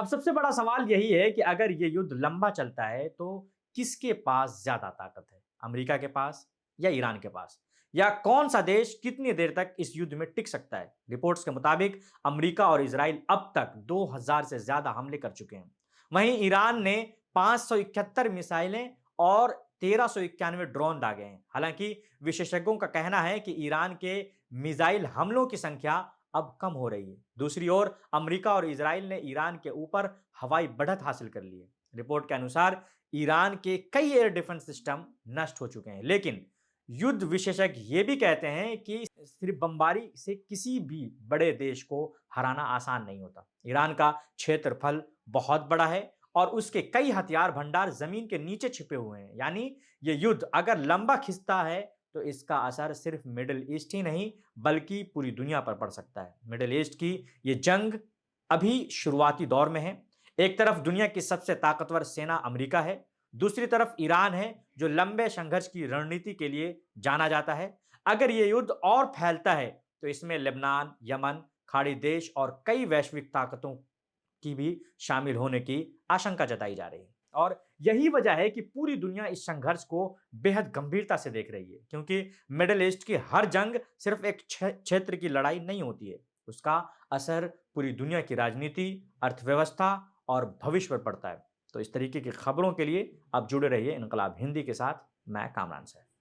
अब सबसे बड़ा सवाल यही है कि अगर ये युद्ध लंबा चलता है तो किसके पास ज्यादा ताकत है, अमेरिका के पास या ईरान के पास, या कौन सा देश कितनी देर तक इस युद्ध में टिक सकता है। रिपोर्ट्स के मुताबिक अमेरिका और इजराइल अब तक 2000 से ज्यादा हमले कर चुके हैं। वहीं ईरान ने 571 मिसाइलें और 1391 ड्रोन दागे हैं। हालांकि विशेषज्ञों का कहना है कि ईरान के मिसाइल हमलों की संख्या अब कम हो रही है। दूसरी ओर अमेरिका और इजराइल ने ईरान के ऊपर हवाई बढ़त हासिल कर ली है। रिपोर्ट के अनुसार ईरान के कई एयर डिफेंस सिस्टम नष्ट हो चुके हैं, लेकिन युद्ध विशेषज्ञ ये भी कहते हैं कि सिर्फ बमबारी से किसी भी बड़े देश को हराना आसान नहीं होता। ईरान का क्षेत्रफल बहुत बड़ा है और उसके कई हथियार भंडार जमीन के नीचे छिपे हुए हैं। यानी ये युद्ध अगर लंबा खिंचता है तो इसका असर सिर्फ मिडिल ईस्ट ही नहीं बल्कि पूरी दुनिया पर पड़ सकता है। मिडिल ईस्ट की ये जंग अभी शुरुआती दौर में है। एक तरफ दुनिया की सबसे ताकतवर सेना अमेरिका है, दूसरी तरफ ईरान है जो लंबे संघर्ष की रणनीति के लिए जाना जाता है। अगर यह युद्ध और फैलता है तो इसमें लेबनान, यमन, खाड़ी देश और कई वैश्विक ताकतों की भी शामिल होने की आशंका जताई जा रही है। और यही वजह है कि पूरी दुनिया इस संघर्ष को बेहद गंभीरता से देख रही है, क्योंकि मिडिल ईस्ट की हर जंग सिर्फ एक क्षेत्र की लड़ाई नहीं होती है, उसका असर पूरी दुनिया की राजनीति, अर्थव्यवस्था और भविष्य पर पड़ता है। तो इस तरीके की खबरों के लिए आप जुड़े रहिए इनकलाब हिंदी के साथ। मैं कामरान से।